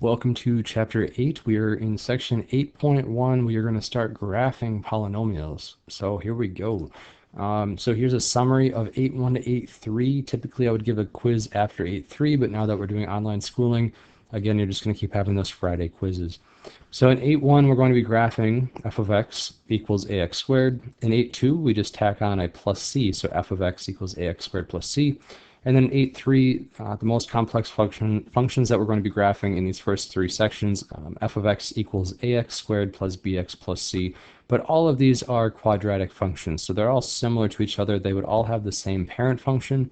Welcome to Chapter 8. We are in Section 8.1. We are going to start graphing polynomials. So here we go. So here's a summary of 8.1 to 8.3. Typically, I would give a quiz after 8.3, but now that we're doing online schooling, again, you're just going to keep having those Friday quizzes. So in 8.1, we're going to be graphing f of x equals ax squared. In 8.2, we just tack on a plus c, so f of x equals ax squared plus c. And then 8.3, the most complex functions that we're going to be graphing in these first three sections, f of x equals ax squared plus bx plus c. But all of these are quadratic functions, so they're all similar to each other. They would all have the same parent function.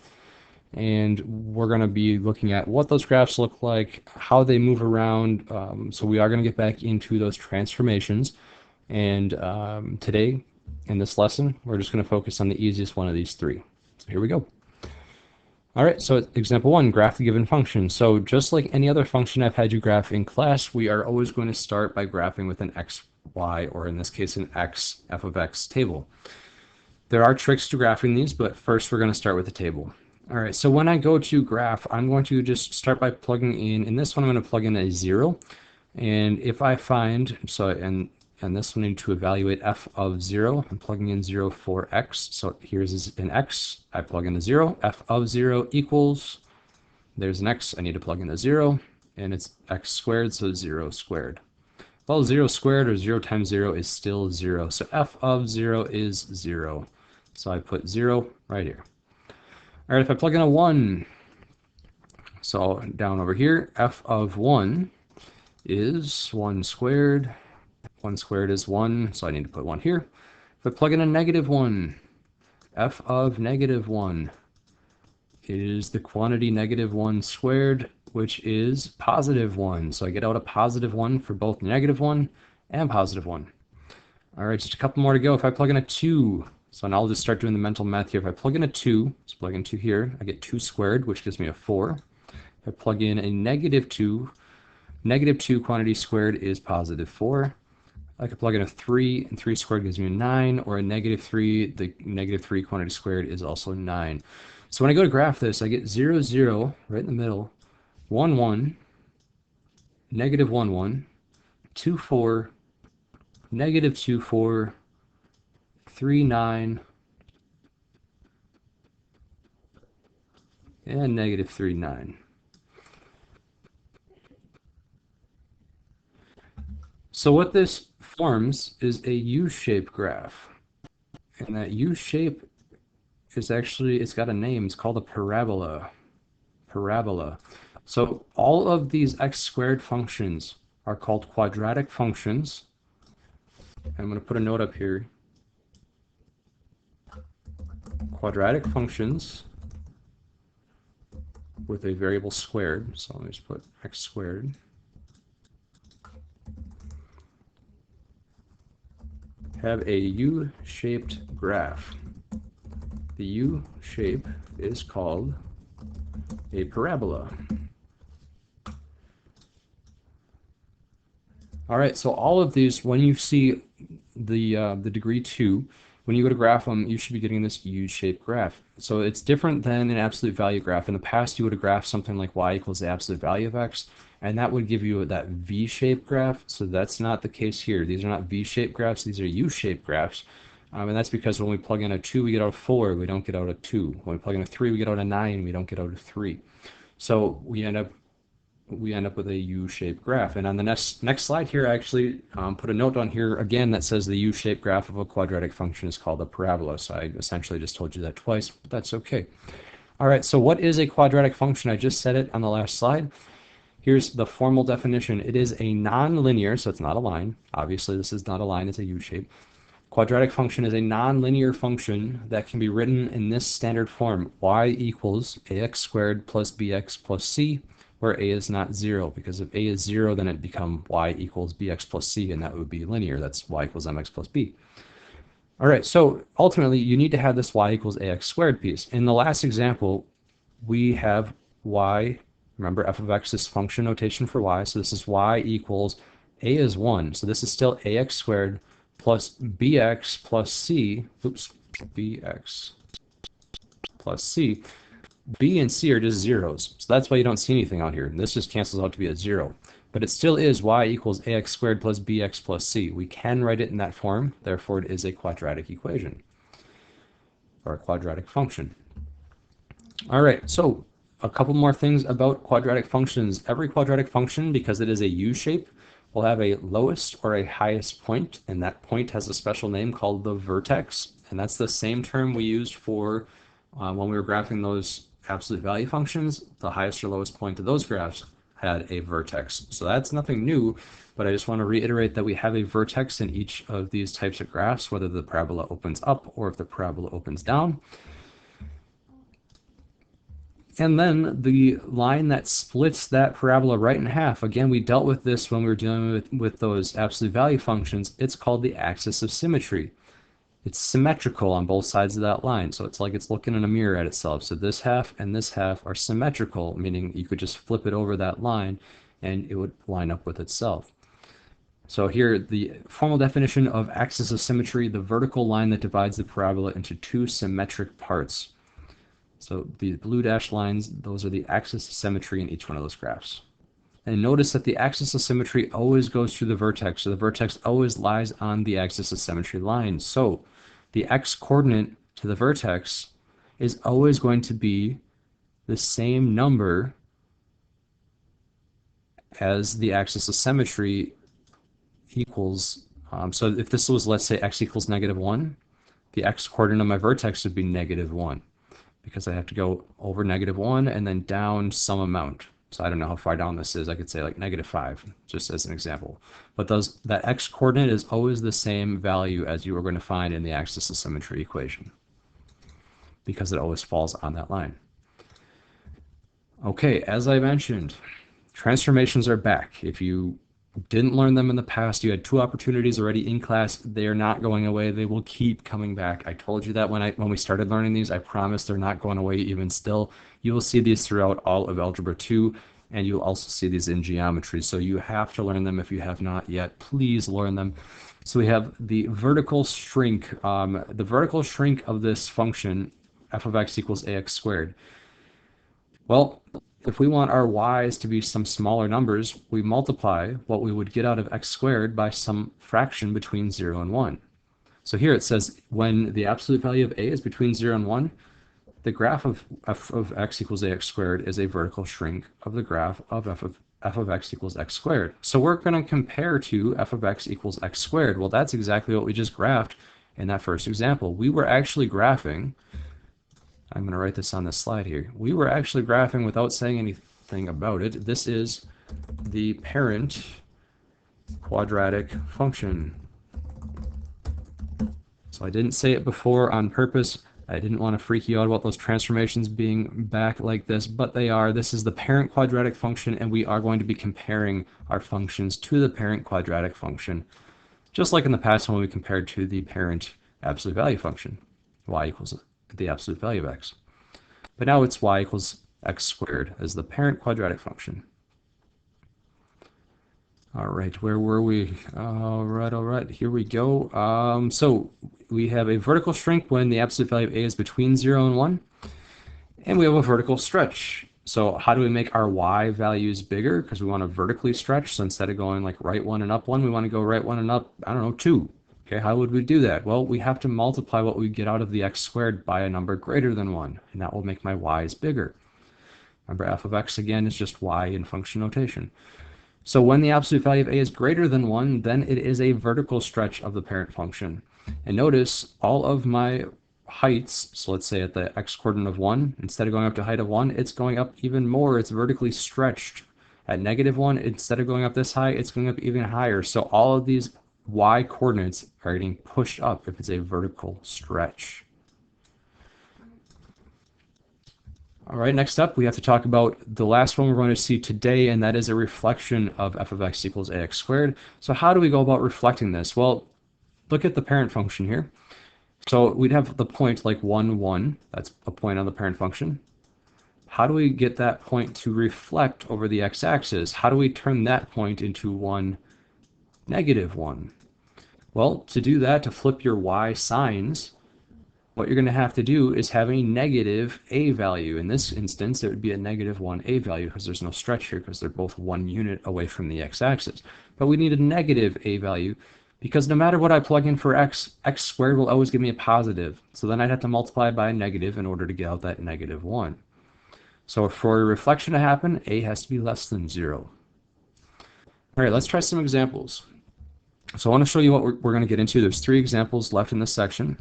And we're going to be looking at what those graphs look like, how they move around. So we are going to get back into those transformations. And today, in this lesson, we're just going to focus on the easiest one of these three. So here we go. All right, so example one, graph the given function. So just like any other function I've had you graph in class, we are always going to start by graphing with an x, y, or in this case, an x, f of x table. There are tricks to graphing these, but first we're going to start with the table. All right, so when I go to graph, I'm going to just start by plugging in this one I'm going to plug in a 0. And if I find, and this one I need to evaluate f of 0. I'm plugging in 0 for x. So here's an x. I plug in a 0. F of 0 equals, there's an x. I need to plug in a 0. And it's x squared, so 0 squared. Well, 0 squared or 0 times 0 is still 0. So f of 0 is 0. So I put 0 right here. All right, if I plug in a 1, so down over here, f of 1 is 1 squared. 1 squared is 1, so I need to put 1 here. If I plug in a negative 1, f of negative 1 is the quantity negative 1 squared, which is positive 1. So I get out a positive 1 for both negative 1 and positive 1. All right, just a couple more to go. If I plug in a 2, so now I'll just start doing the mental math here. If I plug in a 2, so plug in 2 here, I get 2 squared, which gives me a 4. If I plug in a negative 2 quantity squared is positive 4. I could plug in a 3, and 3 squared gives me a 9, or a negative 3, the negative 3 quantity squared is also 9. So when I go to graph this, I get 0, 0, right in the middle, 1, 1, negative 1, 1, 2, 4, negative 2, 4, 3, 9, and negative 3, 9. So what this forms is a U-shaped graph. And that U-shape is actually, it's got a name. It's called a parabola. Parabola. So all of these x squared functions are called quadratic functions. I'm going to put a note up here. Quadratic functions with a variable squared. So let me just put x squared. Have a U-shaped graph. The U shape is called a parabola. All right, so all of these, when you see the degree 2, when you go to graph them, you should be getting this U-shaped graph. So it's different than an absolute value graph. In the past, you would have graphed something like y equals the absolute value of x, and that would give you that V-shaped graph. So that's not the case here. These are not V-shaped graphs. These are U-shaped graphs. And that's because when we plug in a 2, we get out a 4. We don't get out a 2. When we plug in a 3, we get out a 9. We don't get out a 3. So we end up with a U-shaped graph. And on the next slide here, I actually put a note on here again that says the U-shaped graph of a quadratic function is called a parabola. So I essentially just told you that twice, but that's okay. All right, so what is a quadratic function? I just said it on the last slide. Here's the formal definition. It is a nonlinear, so it's not a line. Obviously, this is not a line, it's a U-shape. Quadratic function is a nonlinear function that can be written in this standard form. Y equals ax squared plus bx plus c, where a is not 0, because if a is 0, then it becomes y equals bx plus c, and that would be linear. That's y equals mx plus b. All right, so ultimately, you need to have this y equals ax squared piece. In the last example, we have y, remember f of x is function notation for y, so this is y equals a is 1, so this is still ax squared plus bx plus c, bx plus c. B and C are just zeros, so that's why you don't see anything out here. This just cancels out to be a 0. but it still is y equals ax squared plus bx plus c. We can write it in that form, therefore it is a quadratic equation, or a quadratic function. All right, so a couple more things about quadratic functions. Every quadratic function, because it is a U-shape, will have a lowest or a highest point, and that point has a special name called the vertex, and that's the same term we used for when we were graphing those absolute value functions. The highest or lowest point of those graphs had a vertex. So that's nothing new, but I just want to reiterate that we have a vertex in each of these types of graphs, whether the parabola opens up or if the parabola opens down. And then the line that splits that parabola right in half, again, we dealt with this when we were dealing with those absolute value functions. It's called the axis of symmetry. It's symmetrical on both sides of that line. So it's like it's looking in a mirror at itself. So this half and this half are symmetrical, meaning you could just flip it over that line and it would line up with itself. So here, the formal definition of axis of symmetry, the vertical line that divides the parabola into two symmetric parts. So the blue dashed lines, those are the axis of symmetry in each one of those graphs. And notice that the axis of symmetry always goes through the vertex, so the vertex always lies on the axis of symmetry line. So the x-coordinate to the vertex is always going to be the same number as the axis of symmetry equals. So if this was, let's say, x equals -1, the x-coordinate of my vertex would be -1. Because I have to go over -1 and then down some amount. So I don't know how far down this is. I could say like -5, just as an example. But that x-coordinate is always the same value as you are going to find in the axis of symmetry equation, because it always falls on that line. Okay, as I mentioned, transformations are back. If you didn't learn them in the past, you had 2 opportunities already in class. They are not going away. They will keep coming back. I told you that when we started learning these. I promise they're not going away even still. You will see these throughout all of Algebra 2, and you'll also see these in geometry. So you have to learn them if you have not yet. Please learn them. So we have the vertical shrink. The vertical shrink of this function, f of x equals ax squared. Well, if we want our y's to be some smaller numbers, we multiply what we would get out of x squared by some fraction between 0 and 1. So here it says when the absolute value of a is between 0 and 1, the graph of f of x equals ax squared is a vertical shrink of the graph of f of x equals x squared. So we're going to compare to f of x equals x squared. Well, that's exactly what we just graphed in that first example. We were actually graphing, I'm going to write this on this slide here. We were actually graphing without saying anything about it. This is the parent quadratic function. So I didn't say it before on purpose. I didn't want to freak you out about those transformations being back like this, but they are. This is the parent quadratic function, and we are going to be comparing our functions to the parent quadratic function, just like in the past when we compared to the parent absolute value function, y equals the absolute value of x. But now it's y equals x squared as the parent quadratic function. All right, where were we? All right, here we go. So we have a vertical shrink when the absolute value of a is between 0 and 1, and we have a vertical stretch. So how do we make our y values bigger? Because we want to vertically stretch, so instead of going like right 1 and up 1, we want to go right 1 and up, I don't know, 2. Okay, how would we do that? Well, we have to multiply what we get out of the x squared by a number greater than 1, and that will make my y's bigger. Remember, f of x, again, is just y in function notation. So when the absolute value of a is greater than 1, then it is a vertical stretch of the parent function. And notice all of my heights, so let's say at the x-coordinate of 1, instead of going up to height of 1, it's going up even more. It's vertically stretched. At -1, instead of going up this high, it's going up even higher. So all of these y coordinates are getting pushed up if it's a vertical stretch. All right, next up, we have to talk about the last one we're going to see today, and that is a reflection of f of x equals ax squared. So how do we go about reflecting this? Well, look at the parent function here. So we'd have the point like 1, 1. That's a point on the parent function. How do we get that point to reflect over the x-axis? How do we turn that point into 1, -1? Well, to do that, to flip your y signs, what you're going to have to do is have a negative a value. In this instance, it would be a negative 1a value because there's no stretch here because they're both 1 unit away from the x-axis. But we need a negative a value because no matter what I plug in for x, x squared will always give me a positive. So then I'd have to multiply by a negative in order to get out that negative 1. So for a reflection to happen, a has to be less than 0. All right, let's try some examples. So I want to show you what we're going to get into. There's 3 examples left in this section.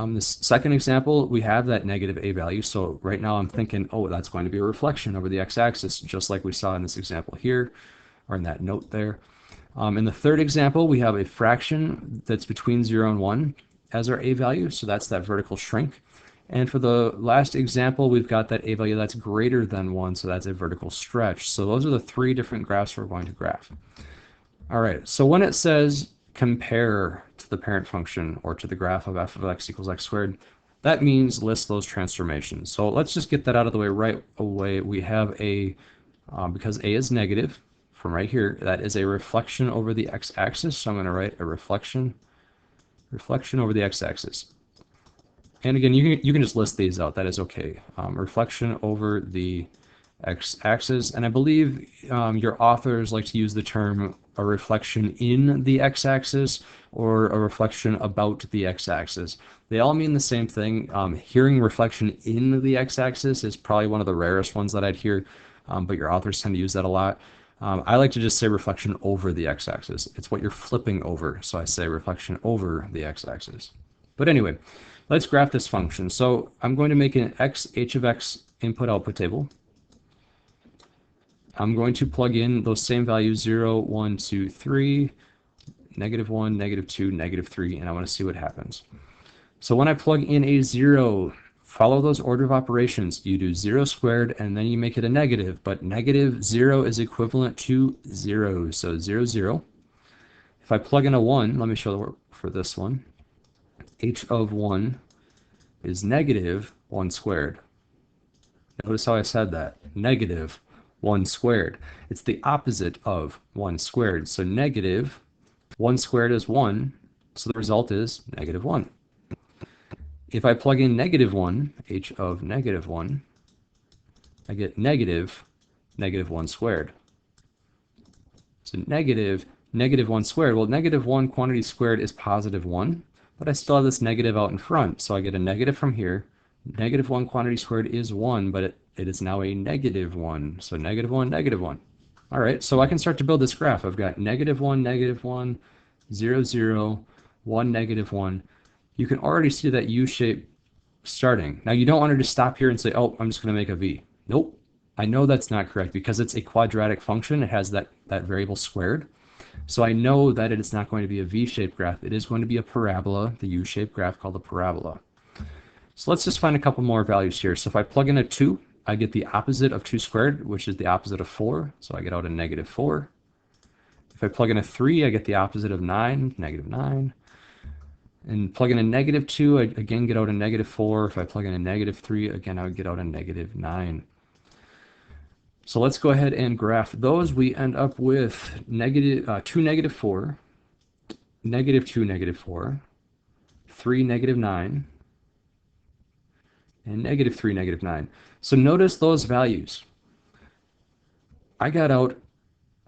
This second example, we have that negative a value. So right now I'm thinking, oh, that's going to be a reflection over the x-axis, just like we saw in this example here, or in that note there. In the third example, we have a fraction that's between 0 and 1 as our a value. So that's that vertical shrink. And for the last example, we've got that a value that's greater than 1. So that's a vertical stretch. So those are the 3 different graphs we're going to graph. All right, so when it says compare to the parent function or to the graph of f of x equals x squared, that means list those transformations. So let's just get that out of the way right away. We have a, because a is negative from right here, that is a reflection over the x-axis. So I'm going to write a reflection over the x-axis. And again, you can just list these out. That is okay. Reflection over the x-axis, and I believe your authors like to use the term a reflection in the x-axis or a reflection about the x-axis. They all mean the same thing. Hearing reflection in the x-axis is probably one of the rarest ones that I'd hear, but your authors tend to use that a lot. I like to just say reflection over the x-axis. It's what you're flipping over, so I say reflection over the x-axis. But anyway, let's graph this function. So I'm going to make an h of x input-output table. I'm going to plug in those same values, 0, 1, 2, 3, negative 1, negative 2, negative 3, and I want to see what happens. So when I plug in a 0, follow those order of operations. You do 0 squared, and then you make it a negative, but negative 0 is equivalent to 0, so 0, 0. If I plug in a 1, let me show for this one. H of 1 is negative 1 squared. Notice how I said that, negative 1 squared. It's the opposite of 1 squared. So negative 1 squared is 1, so the result is negative 1. If I plug in negative 1, h of negative 1, I get negative 1 squared. So negative 1 squared. Well, negative 1 quantity squared is positive 1, but I still have this negative out in front. So I get a negative from here. Negative 1 quantity squared is 1, but it is now a negative 1. So negative 1, negative 1. All right, so I can start to build this graph. I've got negative 1, 0, 0, 1, negative 1. You can already see that U shape starting. Now you don't want to just stop here and say, oh, I'm just going to make a V. Nope. I know that's not correct because it's a quadratic function. It has that variable squared. So I know that it is not going to be a V-shaped graph. It is going to be a parabola, the U-shaped graph called a parabola. So let's just find a couple more values here. So if I plug in a 2, I get the opposite of 2 squared, which is the opposite of 4. So I get out a negative 4. If I plug in a 3, I get the opposite of 9, negative 9. And plug in a negative 2, I again get out a negative 4. If I plug in a negative 3, again, I would get out a negative 9. So let's go ahead and graph those. We end up with 2, negative 4, negative 2, negative 4, 3, negative 9, and negative 3, negative 9. So notice those values. I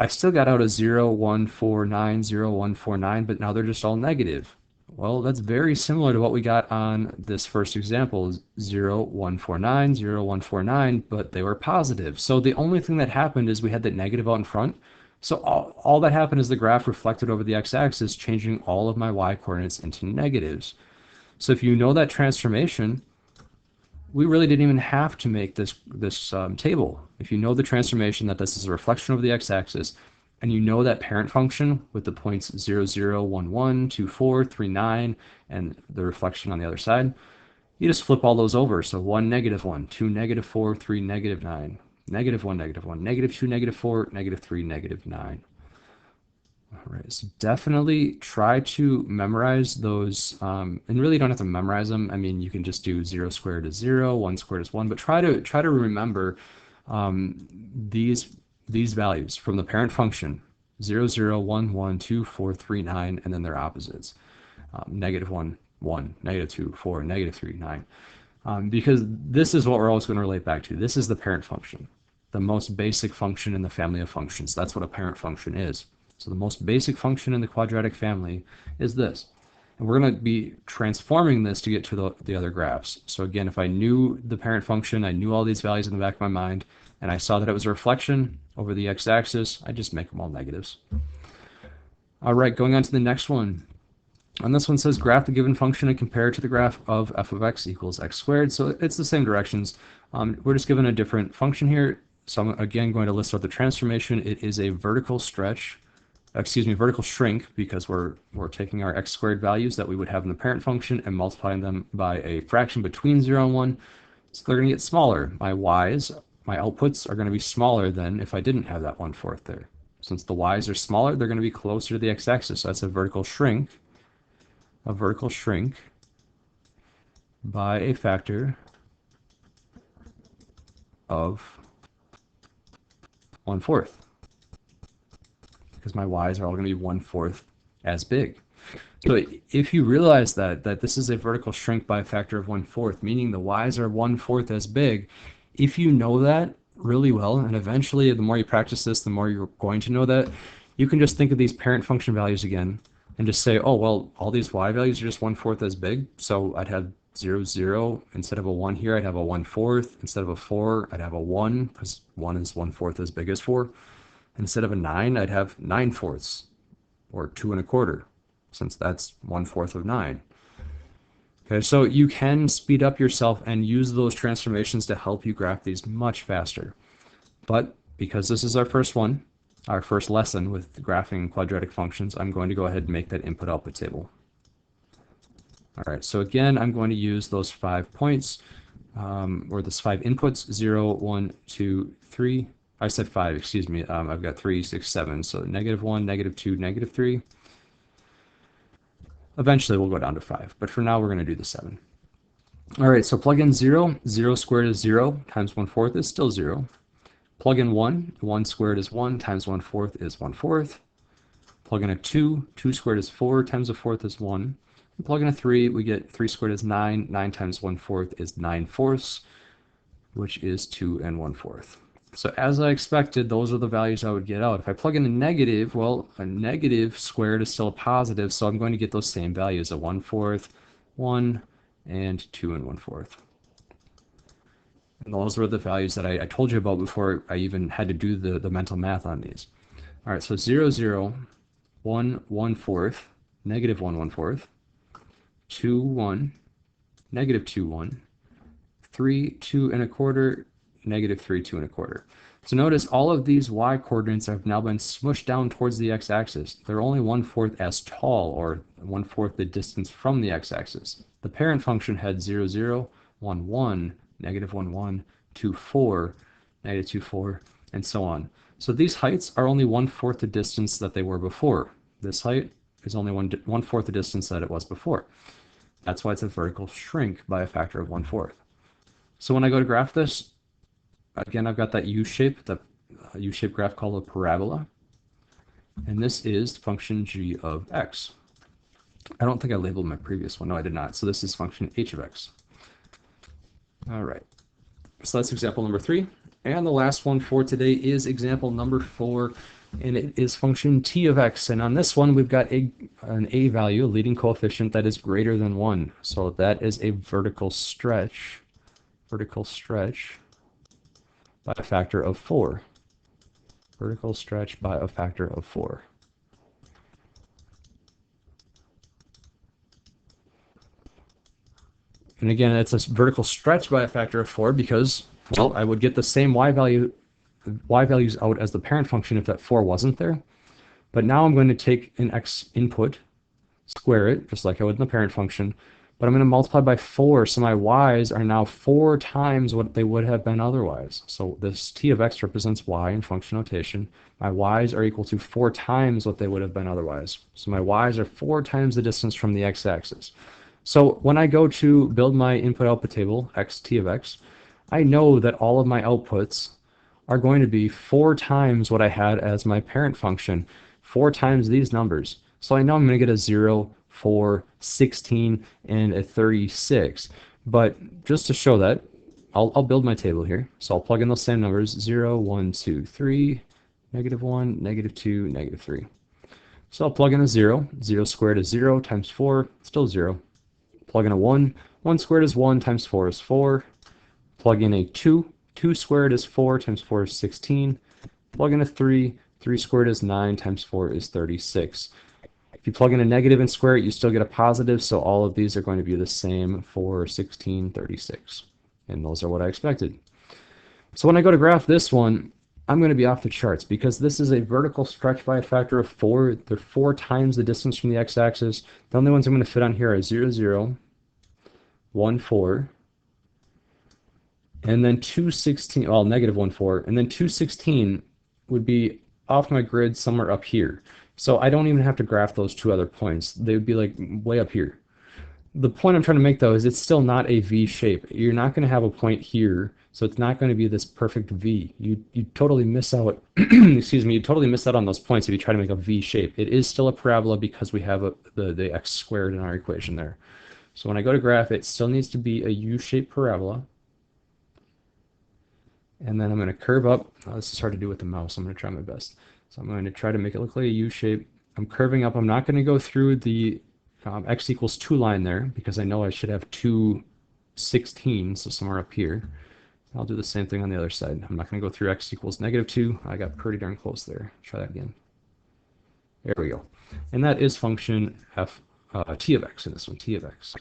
still got out a 0, 1, 4, 9, 0, 1, 4, 9, but now they're just all negative. Well, that's very similar to what we got on this first example, 0, 1, 4, 9, 0, 1, 4, 9, but they were positive. So the only thing that happened is we had that negative out in front. So all that happened is the graph reflected over the x-axis, changing all of my y-coordinates into negatives. So if you know that transformation, we really didn't even have to make this table. If you know the transformation that this is a reflection over the x-axis, and you know that parent function with the points 0, 0, 1, 1, 2, 4, 3, 9, and the reflection on the other side, you just flip all those over. So 1, negative 1, 2, negative 4, 3, negative 9, negative 1, negative 1, negative 2, negative 4, negative 3, negative 9. All right, so definitely try to memorize those, and really you don't have to memorize them. I mean, you can just do 0 squared is 0, 1 squared is 1, but try to remember these values from the parent function, 0, 0, 1, 1, 2, 4, 3, 9, and then their opposites. Negative 1, 1, -2, 4, -3, 9. Because this is what we're always going to relate back to. This is the parent function, the most basic function in the family of functions. That's what a parent function is. So the most basic function in the quadratic family is this. And we're going to be transforming this to get to the other graphs. So again, if I knew the parent function, I knew all these values in the back of my mind, and I saw that it was a reflection over the x-axis, I just make them all negatives. All right, going on to the next one. And this one says graph the given function and compare it to the graph of f of x equals x squared. So it's the same directions. We're just given a different function here. So I'm again going to list out the transformation. It is a vertical stretch, vertical shrink, because we're taking our x squared values that we would have in the parent function and multiplying them by a fraction between 0 and 1. So they're going to get smaller. My y's, my outputs, are going to be smaller than if I didn't have that 1/4 there. Since the y's are smaller, they're going to be closer to the x-axis. So that's a vertical shrink by a factor of 1/4, because my y's are all going to be 1/4 as big. So if you realize that this is a vertical shrink by a factor of 1/4, meaning the y's are 1/4 as big, if you know that really well, and eventually the more you practice this, the more you're going to know that, you can just think of these parent function values again and just say, oh, well, all these y values are just 1/4 as big, so I'd have 0, 0. Instead of a 1 here, I'd have a 1/4. Instead of a 4, I'd have a 1, because 1 is 1/4 as big as 4. Instead of a 9, I'd have 9/4, or 2 1/4, since that's 1/4 of 9. Okay, so you can speed up yourself and use those transformations to help you graph these much faster. But because this is our first one, our first lesson with graphing quadratic functions, I'm going to go ahead and make that input-output table. All right, so again, I'm going to use those 5 points, or those 5 inputs, 0, 1, 2, 3. I said 5, excuse me. I've got 3, 6, 7. So -1, -2, -3. Eventually, we'll go down to 5. But for now, we're going to do the 7. All right, so plug in 0. 0 squared is 0 times 1/4 is still 0. Plug in 1. 1 squared is 1 times 1/4 is 1/4. Plug in a 2. 2 squared is 4 times 1/4 is 1. And plug in a 3. We get 3 squared is 9. 9 times 1/4 is 9/4, which is 2 1/4. So as I expected, those are the values I would get out. If I plug in a negative, well, a negative squared is still a positive, so I'm going to get those same values, a 1/4, 1, and 2 1/4. And those were the values that I told you about before I even had to do the mental math on these. All right, so 0, 0, 1, 1/4, -1 1/4, 2, 1, -2 1, 3, 2 1/4, -3, 2 1/4. So notice all of these y coordinates have now been smushed down towards the x-axis. They're only 1/4 as tall, or 1/4 the distance from the x-axis. The parent function had 0, 0, 1, 1, -1, 1, 2, 4, -2, 4, and so on. So these heights are only 1/4 the distance that they were before. This height is only 1/4 the distance that it was before. That's why it's a vertical shrink by a factor of 1/4. So when I go to graph this, again, I've got that U-shape, the U-shaped graph called a parabola. And this is function g of x. I don't think I labeled my previous one. No, I did not. So this is function h of x. All right. So that's example number 3. And the last one for today is example number 4. And it is function t of x. And on this one, we've got an a value, a leading coefficient, that is greater than 1. So that is a vertical stretch by a factor of 4. Vertical stretch by a factor of 4. And again, it's a vertical stretch by a factor of 4 because, well, I would get the same y values out as the parent function if that 4 wasn't there. But now I'm going to take an x input, square it, just like I would in the parent function, but I'm going to multiply by 4, so my y's are now 4 times what they would have been otherwise. So this t of x represents y in function notation. My y's are equal to 4 times what they would have been otherwise. So my y's are 4 times the distance from the x-axis. So when I go to build my input-output table, x t of x, I know that all of my outputs are going to be 4 times what I had as my parent function, 4 times these numbers. So I know I'm going to get a 0, 4, 16, and a 36. But just to show that, I'll build my table here. So I'll plug in those same numbers, 0, 1, 2, 3, -1, -2, -3. So I'll plug in a 0. 0 squared is 0 times 4, still 0. Plug in a 1. 1 squared is 1 times 4 is 4. Plug in a 2. 2 squared is 4 times 4 is 16. Plug in a 3. 3 squared is 9 times 4 is 36. If you plug in a negative and square it, you still get a positive, so all of these are going to be the same for 16, 36. And those are what I expected. So when I go to graph this one, I'm going to be off the charts because this is a vertical stretch by a factor of 4. They're 4 times the distance from the x-axis. The only ones I'm going to fit on here are 0, 0, 1, 4, and then 2, 16, well, negative 1, 4, and then 2, 16 would be off my grid somewhere up here. So I don't even have to graph those 2 other points. They would be like way up here. The point I'm trying to make though is it's still not a V shape. You're not going to have a point here, so it's not going to be this perfect V. You totally miss out, excuse me, you totally miss out on those points if you try to make a V shape. It is still a parabola because we have the x squared in our equation there. So when I go to graph, it still needs to be a U-shaped parabola. And then I'm going to curve up. Oh, this is hard to do with the mouse. I'm going to try my best. So I'm going to try to make it look like a U shape. I'm curving up. I'm not going to go through the x equals 2 line there because I know I should have 2, 16, so somewhere up here. I'll do the same thing on the other side. I'm not going to go through x equals -2. I got pretty darn close there. Try that again. There we go. And that is function t of x in this one, t of x.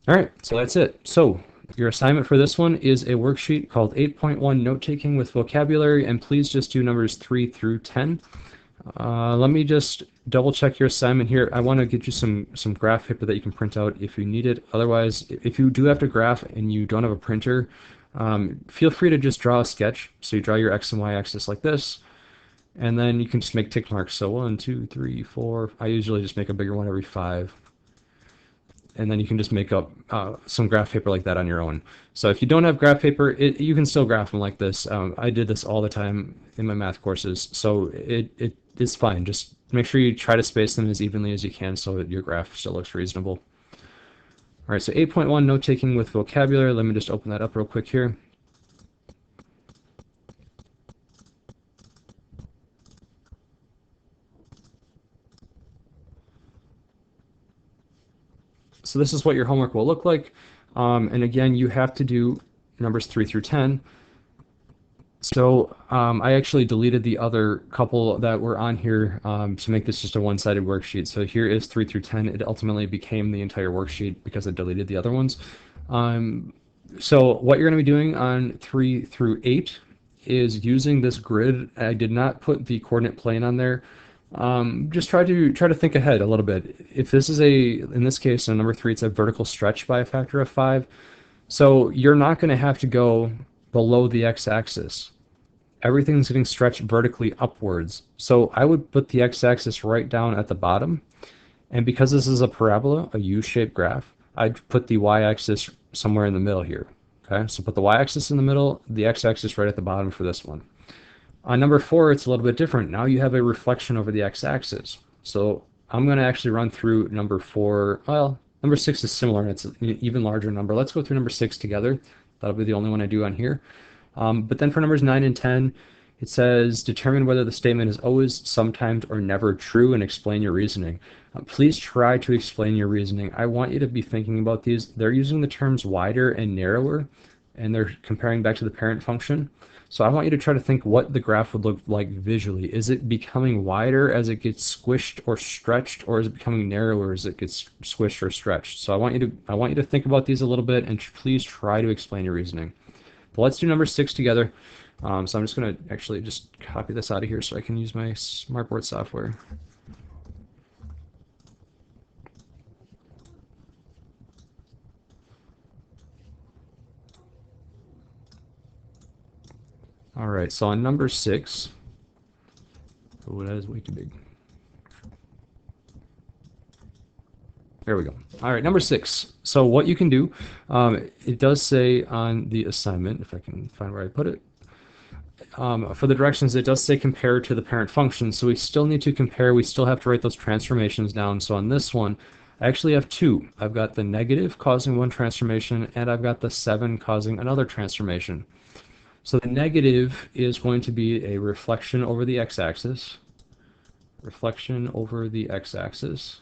All right, so that's it. So your assignment for this one is a worksheet called 8.1 Note-Taking with Vocabulary, and please just do numbers 3 through 10. Let me just double check your assignment here. I want to get you some graph paper that you can print out if you need it. Otherwise, if you do have to graph and you don't have a printer, feel free to just draw a sketch. So you draw your x and y axis like this, and then you can just make tick marks. So 1, 2, 3, 4. I usually just make a bigger one every 5. And then you can just make up some graph paper like that on your own. So if you don't have graph paper, you can still graph them like this. I did this all the time in my math courses, so it is fine. Just make sure you try to space them as evenly as you can so that your graph still looks reasonable. All right, so 8.1 Note-Taking with Vocabulary. Let me just open that up real quick here. So this is what your homework will look like. And again, you have to do numbers 3 through 10. So I actually deleted the other couple that were on here to make this just a one-sided worksheet. So here is 3 through 10. It ultimately became the entire worksheet because I deleted the other ones. So what you're going to be doing on 3 through 8 is using this grid. I did not put the coordinate plane on there. Just try to think ahead a little bit. If this is in this case, on number 3, it's a vertical stretch by a factor of 5. So you're not going to have to go below the x-axis. Everything's getting stretched vertically upwards. So I would put the x-axis right down at the bottom. And because this is a parabola, a U-shaped graph, I'd put the y-axis somewhere in the middle here. Okay, so put the y-axis in the middle, the x-axis right at the bottom for this one. On number 4, it's a little bit different. Now you have a reflection over the x-axis. So I'm going to actually run through number 4. Well, number 6 is similar, and it's an even larger number. Let's go through number 6 together. That'll be the only one I do on here. But then for numbers 9 and 10, it says, determine whether the statement is always, sometimes, or never true and explain your reasoning. Please try to explain your reasoning. I want you to be thinking about these. They're using the terms wider and narrower, and they're comparing back to the parent function. So I want you to try to think what the graph would look like visually. Is it becoming wider as it gets squished or stretched, or is it becoming narrower as it gets squished or stretched? So I want you to think about these a little bit, and please try to explain your reasoning. But let's do number 6 together. So I'm just going to actually just copy this out of here so I can use my Smartboard software. All right, so on number 6, oh, that is way too big. There we go. All right, number 6. So what you can do, it does say on the assignment, if I can find where I put it, for the directions, it does say compare to the parent function, so we still need to compare. We still have to write those transformations down. So on this one, I actually have two. I've got the negative causing one transformation, and I've got the 7 causing another transformation. So the negative is going to be a reflection over the x-axis. Reflection over the x-axis.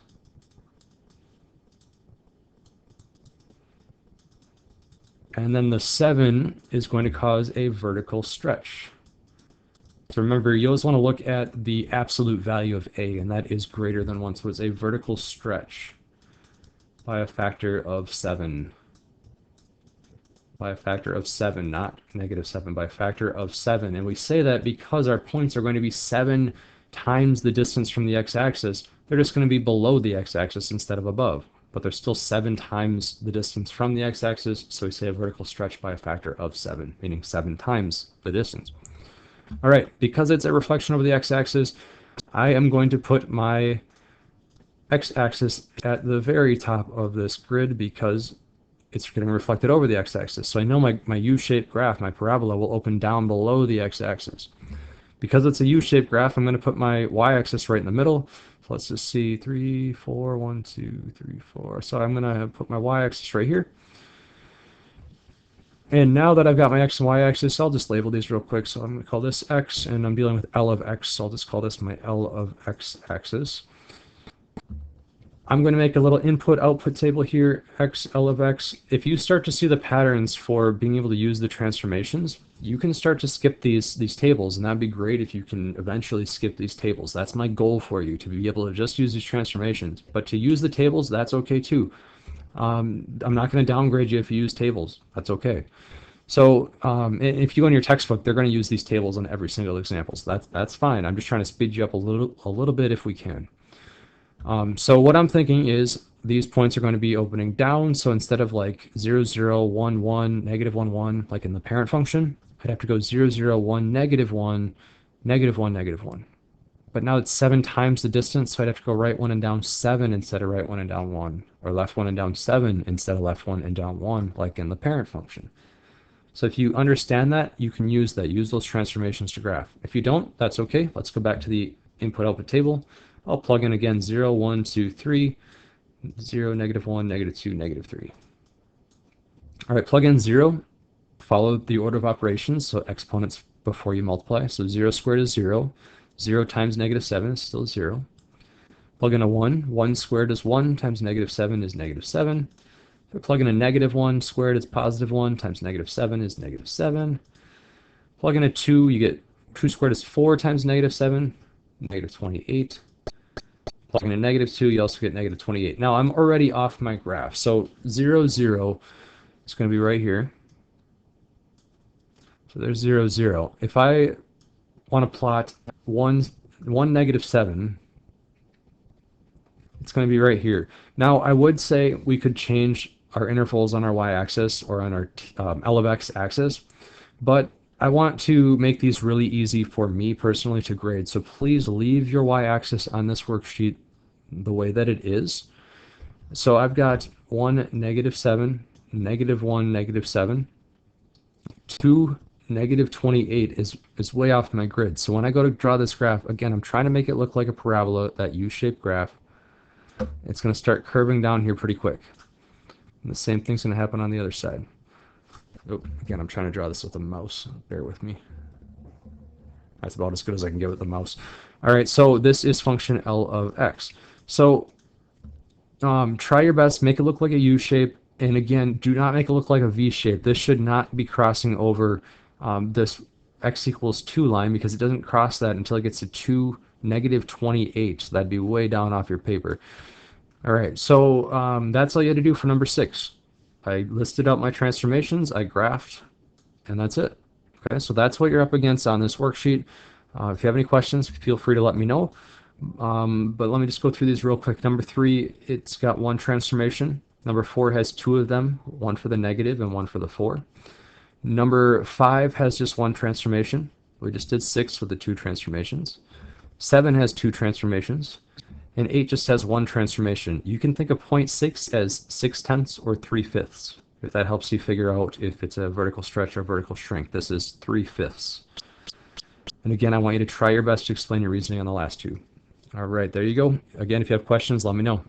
And then the 7 is going to cause a vertical stretch. So remember, you always want to look at the absolute value of a, and that is greater than 1. So it's a vertical stretch by a factor of 7. By a factor of 7, not -7, by a factor of 7. And we say that because our points are going to be 7 times the distance from the x-axis. They're just going to be below the x-axis instead of above. But they're still 7 times the distance from the x-axis, so we say a vertical stretch by a factor of 7, meaning 7 times the distance. All right, because it's a reflection over the x-axis, I am going to put my x-axis at the very top of this grid because it's getting reflected over the x-axis. So I know my U-shaped graph, my parabola, will open down below the x-axis. Because it's a U-shaped graph, I'm going to put my y-axis right in the middle. So let's just see 3, 4, 1, 2, 3, 4. So I'm going to put my y-axis right here. And now that I've got my x and y axis, I'll just label these real quick. So I'm going to call this x, and I'm dealing with L of x, so I'll just call this my L of x axis. I'm going to make a little input-output table here, x, L of x. If you start to see the patterns for being able to use the transformations, you can start to skip these tables, and that'd be great if you can eventually skip these tables. That's my goal for you, to be able to just use these transformations. But to use the tables, that's okay too. I'm not going to downgrade you if you use tables. That's okay. So if you go in your textbook, they're going to use these tables on every single example. So that's fine. I'm just trying to speed you up a little bit if we can. So what I'm thinking is these points are going to be opening down. So instead of like 0, 0, 1, 1, negative 1, 1, like in the parent function, I'd have to go 0, 0, 1, negative 1, negative 1, negative 1. But now it's 7 times the distance, so I'd have to go right 1 and down 7 instead of right 1 and down 1, or left 1 and down 7 instead of left 1 and down 1, like in the parent function. So if you understand that, you can use that. Use those transformations to graph. If you don't, that's okay. Let's go back to the input-output table. I'll plug in again 0, 1, 2, 3, 0, negative 1, negative 2, negative 3. All right, plug in 0. Follow the order of operations, so exponents before you multiply. So 0 squared is 0. 0 times negative 7 is still 0. Plug in a 1. 1 squared is 1 times negative 7 is negative 7. If we plug in a negative 1 squared is positive 1 times negative 7 is negative 7. Plug in a 2, you get 2 squared is 4 times negative 7, negative 28. Plug in a negative 2, you also get negative 28. Now I'm already off my graph. So 0, 0 is going to be right here. So there's 0, 0. If I want to plot 1, negative 7, it's going to be right here. Now I would say we could change our intervals on our y-axis or on our L of x axis, but I want to make these really easy for me personally to grade. So please leave your y-axis on this worksheet the way that it is. So I've got 1, negative 7, negative 1, negative 7, 2, negative 28 is way off my grid. So when I go to draw this graph, again, I'm trying to make it look like a parabola, that U-shaped graph. It's going to start curving down here pretty quick. And the same thing's going to happen on the other side. Oh, again, I'm trying to draw this with a mouse. Bear with me. That's about as good as I can get with the mouse. All right, so this is function L of x. So try your best, make it look like a U shape. And again, do not make it look like a V shape. This should not be crossing over this x equals 2 line, because it doesn't cross that until it gets to 2, negative 28. So that'd be way down off your paper. All right, so that's all you had to do for number 6. I listed out my transformations, I graphed, and that's it. Okay, so that's what you're up against on this worksheet. If you have any questions, feel free to let me know. But let me just go through these real quick. Number 3, it's got 1 transformation. Number 4 has 2 of them, 1 for the negative and 1 for the 4. Number 5 has just 1 transformation. We just did 6 with the 2 transformations. 7 has 2 transformations. And 8 just has 1 transformation. You can think of 0.6 as 6/10 or 3/5, if that helps you figure out if it's a vertical stretch or vertical shrink. This is 3/5. And again, I want you to try your best to explain your reasoning on the last two. All right, there you go. Again, if you have questions, let me know.